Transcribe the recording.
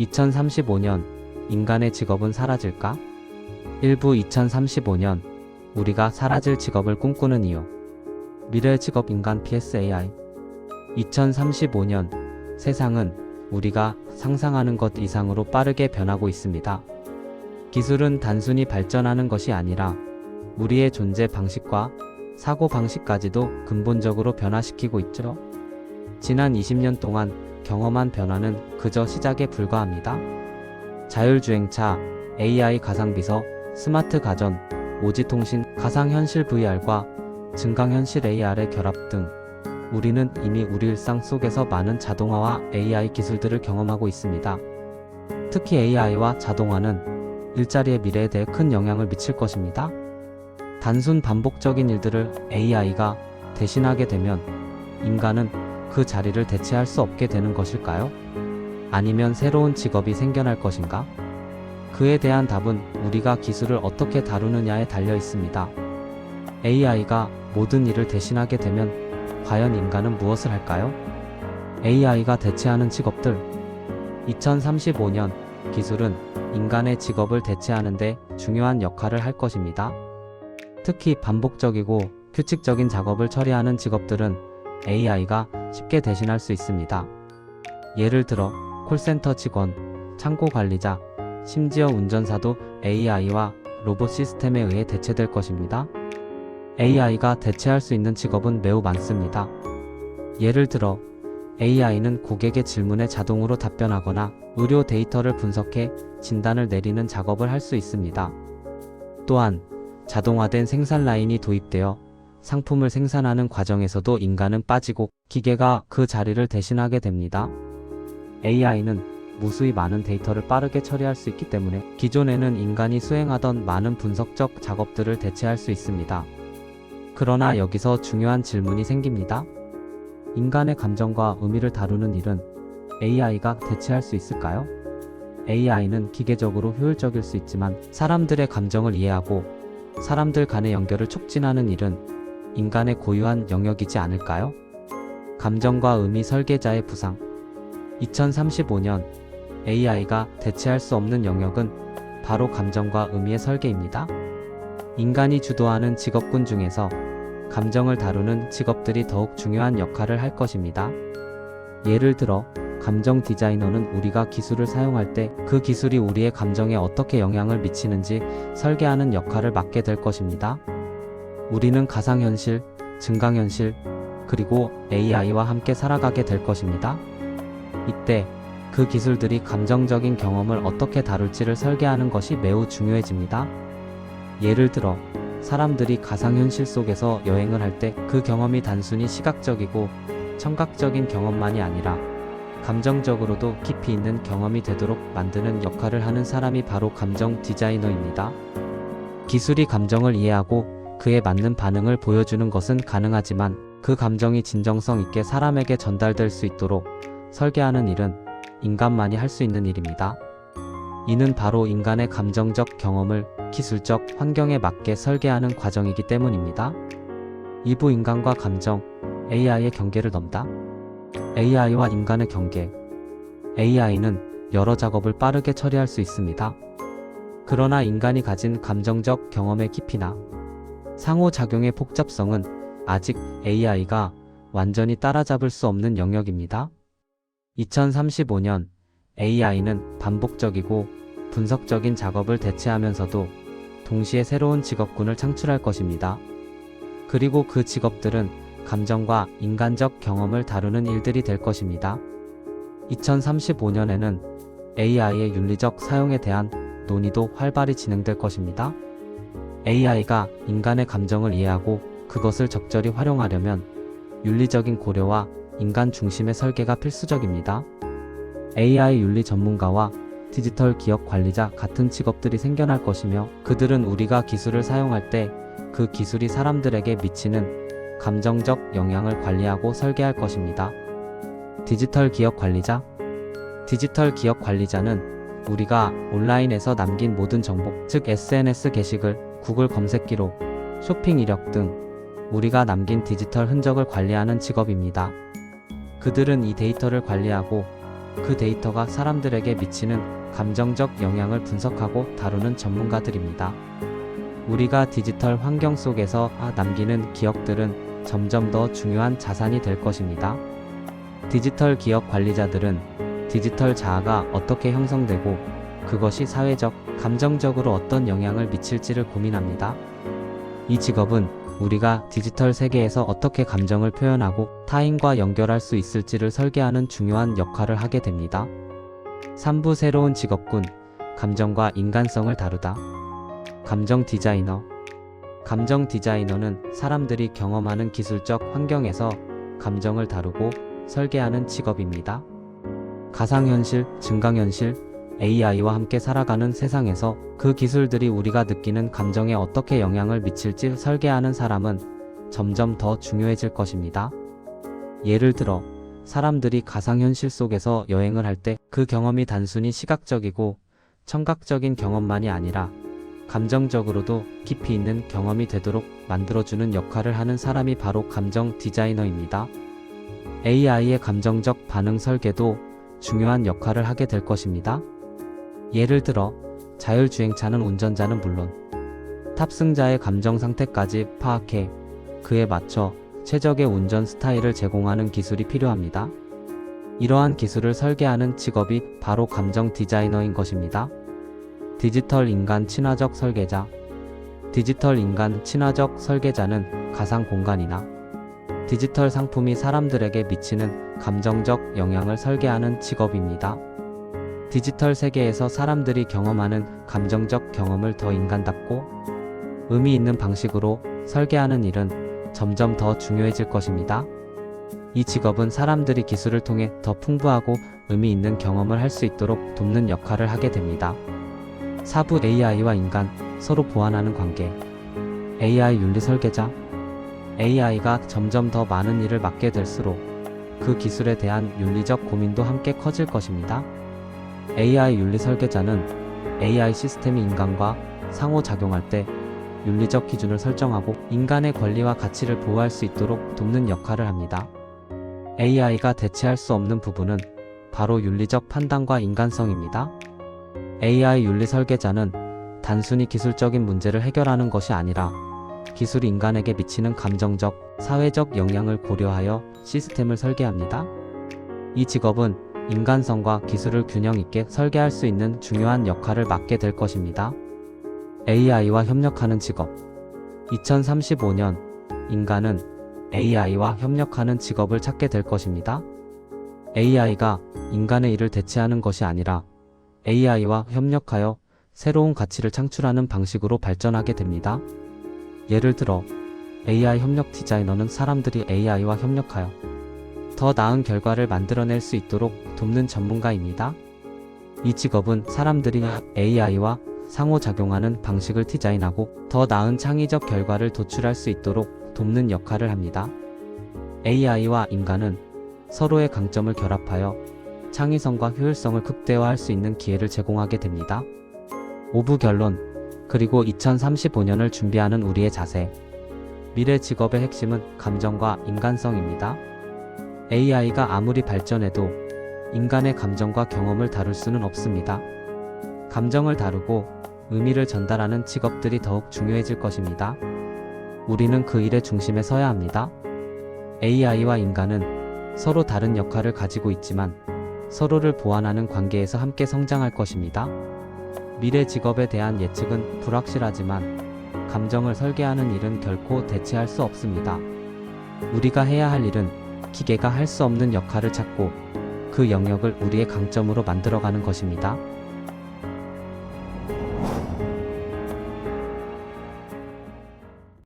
2035년 인간의 직업은 사라질까? 일부 2035년 우리가 사라질 직업을 꿈꾸는 이유. 미래의 직업 인간 vs AI. 2035년 세상은 우리가 상상하는 것 이상으로 빠르게 변하고 있습니다. 기술은 단순히 발전하는 것이 아니라 우리의 존재 방식과 사고 방식까지도 근본적으로 변화시키고 있죠. 지난 20년 동안 경험한 변화는 그저 시작에 불과합니다. 자율주행차, AI 가상비서, 스마트 가전, 오지통신, 가상현실 VR과 증강현실 AR의 결합 등 우리는 이미 우리 일상 속에서 많은 자동화와 AI 기술들을 경험하고 있습니다. 특히 AI와 자동화는 일자리의 미래에 대해 큰 영향을 미칠 것입니다. 단순 반복적인 일들을 AI가 대신하게 되면 인간은 그 자리를 대체할 수 없게 되는 것일까요? 아니면 새로운 직업이 생겨날 것인가? 그에 대한 답은 우리가 기술을 어떻게 다루느냐에 달려 있습니다. AI가 모든 일을 대신하게 되면 과연 인간은 무엇을 할까요? AI가 대체하는 직업들. 2035년 기술은 인간의 직업을 대체하는 데 중요한 역할을 할 것입니다. 특히 반복적이고 규칙적인 작업을 처리하는 직업들은 AI가 쉽게 대신할 수 있습니다. 예를 들어 콜센터 직원, 창고 관리자, 심지어 운전사도 AI와 로봇 시스템에 의해 대체될 것입니다. AI가 대체할 수 있는 직업은 매우 많습니다. 예를 들어 AI는 고객의 질문에 자동으로 답변하거나 의료 데이터를 분석해 진단을 내리는 작업을 할 수 있습니다. 또한 자동화된 생산 라인이 도입되어 상품을 생산하는 과정에서도 인간은 빠지고 기계가 그 자리를 대신하게 됩니다. AI는 무수히 많은 데이터를 빠르게 처리할 수 있기 때문에 기존에는 인간이 수행하던 많은 분석적 작업들을 대체할 수 있습니다. 그러나 여기서 중요한 질문이 생깁니다. 인간의 감정과 의미를 다루는 일은 AI가 대체할 수 있을까요? AI는 기계적으로 효율적일 수 있지만 사람들의 감정을 이해하고 사람들 간의 연결을 촉진하는 일은 인간의 고유한 영역이지 않을까요? 감정과 의미 설계자의 부상. 2035년 AI가 대체할 수 없는 영역은 바로 감정과 의미의 설계입니다. 인간이 주도하는 직업군 중에서 감정을 다루는 직업들이 더욱 중요한 역할을 할 것입니다. 예를 들어 감정 디자이너는 우리가 기술을 사용할 때 그 기술이 우리의 감정에 어떻게 영향을 미치는지 설계하는 역할을 맡게 될 것입니다. 우리는 가상현실, 증강현실, 그리고 AI와 함께 살아가게 될 것입니다. 이때 그 기술들이 감정적인 경험을 어떻게 다룰지를 설계하는 것이 매우 중요해집니다. 예를 들어 사람들이 가상현실 속에서 여행을 할 때 그 경험이 단순히 시각적이고 청각적인 경험만이 아니라 감정적으로도 깊이 있는 경험이 되도록 만드는 역할을 하는 사람이 바로 감정 디자이너입니다. 기술이 감정을 이해하고 그에 맞는 반응을 보여주는 것은 가능하지만 그 감정이 진정성 있게 사람에게 전달될 수 있도록 설계하는 일은 인간만이 할 수 있는 일입니다. 이는 바로 인간의 감정적 경험을 기술적 환경에 맞게 설계하는 과정이기 때문입니다. 일부 인간과 감정, AI의 경계를 넘다. AI와 인간의 경계. AI는 여러 작업을 빠르게 처리할 수 있습니다. 그러나 인간이 가진 감정적 경험의 깊이나 상호작용의 복잡성은 아직 AI가 완전히 따라잡을 수 없는 영역입니다. 2035년 AI는 반복적이고 분석적인 작업을 대체하면서도 동시에 새로운 직업군을 창출할 것입니다. 그리고 그 직업들은 감정과 인간적 경험을 다루는 일들이 될 것입니다. 2035년에는 AI의 윤리적 사용에 대한 논의도 활발히 진행될 것입니다. AI가 인간의 감정을 이해하고 그것을 적절히 활용하려면 윤리적인 고려와 인간 중심의 설계가 필수적입니다. AI 윤리 전문가와 디지털 기업 관리자 같은 직업들이 생겨날 것이며 그들은 우리가 기술을 사용할 때 그 기술이 사람들에게 미치는 감정적 영향을 관리하고 설계할 것입니다. 디지털 기업 관리자. 디지털 기업 관리자는 우리가 온라인에서 남긴 모든 정보, 즉 SNS 게시글, 구글 검색 기록, 쇼핑 이력 등 우리가 남긴 디지털 흔적을 관리하는 직업입니다. 그들은 이 데이터를 관리하고 그 데이터가 사람들에게 미치는 감정적 영향을 분석하고 다루는 전문가들입니다. 우리가 디지털 환경 속에서 남기는 기억들은 점점 더 중요한 자산이 될 것입니다. 디지털 기억 관리자들은 디지털 자아가 어떻게 형성되고 그것이 사회적, 감정적으로 어떤 영향을 미칠지를 고민합니다. 이 직업은 우리가 디지털 세계에서 어떻게 감정을 표현하고 타인과 연결할 수 있을지를 설계하는 중요한 역할을 하게 됩니다. 3부 새로운 직업군, 감정과 인간성을 다루다. 감정 디자이너. 감정 디자이너는 사람들이 경험하는 기술적 환경에서 감정을 다루고 설계하는 직업입니다. 가상현실, 증강현실, AI와 함께 살아가는 세상에서 그 기술들이 우리가 느끼는 감정에 어떻게 영향을 미칠지 설계하는 사람은 점점 더 중요해질 것입니다. 예를 들어, 사람들이 가상현실 속에서 여행을 할 때 그 경험이 단순히 시각적이고 청각적인 경험만이 아니라 감정적으로도 깊이 있는 경험이 되도록 만들어주는 역할을 하는 사람이 바로 감정 디자이너입니다. AI의 감정적 반응 설계도 중요한 역할을 하게 될 것입니다. 예를 들어, 자율주행차는 운전자는 물론 탑승자의 감정 상태까지 파악해 그에 맞춰 최적의 운전 스타일을 제공하는 기술이 필요합니다. 이러한 기술을 설계하는 직업이 바로 감정 디자이너인 것입니다. 디지털 인간 친화적 설계자. 디지털 인간 친화적 설계자는 가상 공간이나 디지털 상품이 사람들에게 미치는 감정적 영향을 설계하는 직업입니다. 디지털 세계에서 사람들이 경험하는 감정적 경험을 더 인간답고 의미 있는 방식으로 설계하는 일은 점점 더 중요해질 것입니다. 이 직업은 사람들이 기술을 통해 더 풍부하고 의미 있는 경험을 할 수 있도록 돕는 역할을 하게 됩니다. 4부 AI와 인간, 서로 보완하는 관계. AI 윤리 설계자. AI가 점점 더 많은 일을 맡게 될수록 그 기술에 대한 윤리적 고민도 함께 커질 것입니다. AI 윤리 설계자는 AI 시스템이 인간과 상호작용할 때 윤리적 기준을 설정하고 인간의 권리와 가치를 보호할 수 있도록 돕는 역할을 합니다. AI가 대체할 수 없는 부분은 바로 윤리적 판단과 인간성입니다. AI 윤리 설계자는 단순히 기술적인 문제를 해결하는 것이 아니라 기술이 인간에게 미치는 감정적, 사회적 영향을 고려하여 시스템을 설계합니다. 이 직업은 인간성과 기술을 균형 있게 설계할 수 있는 중요한 역할을 맡게 될 것입니다. AI와 협력하는 직업. 2035년, 인간은 AI와 협력하는 직업을 찾게 될 것입니다. AI가 인간의 일을 대체하는 것이 아니라 AI와 협력하여 새로운 가치를 창출하는 방식으로 발전하게 됩니다. 예를 들어, AI 협력 디자이너는 사람들이 AI와 협력하여 더 나은 결과를 만들어낼 수 있도록 돕는 전문가입니다. 이 직업은 사람들이 AI와 상호작용하는 방식을 디자인하고 더 나은 창의적 결과를 도출할 수 있도록 돕는 역할을 합니다. AI와 인간은 서로의 강점을 결합하여 창의성과 효율성을 극대화할 수 있는 기회를 제공하게 됩니다. 5부 결론, 그리고 2035년을 준비하는 우리의 자세. 미래 직업의 핵심은 감정과 인간성입니다. AI가 아무리 발전해도 인간의 감정과 경험을 다룰 수는 없습니다. 감정을 다루고 의미를 전달하는 직업들이 더욱 중요해질 것입니다. 우리는 그 일의 중심에 서야 합니다. AI와 인간은 서로 다른 역할을 가지고 있지만 서로를 보완하는 관계에서 함께 성장할 것입니다. 미래 직업에 대한 예측은 불확실하지만 감정을 설계하는 일은 결코 대체할 수 없습니다. 우리가 해야 할 일은 기계가 할 수 없는 역할을 찾고 그 영역을 우리의 강점으로 만들어가는 것입니다.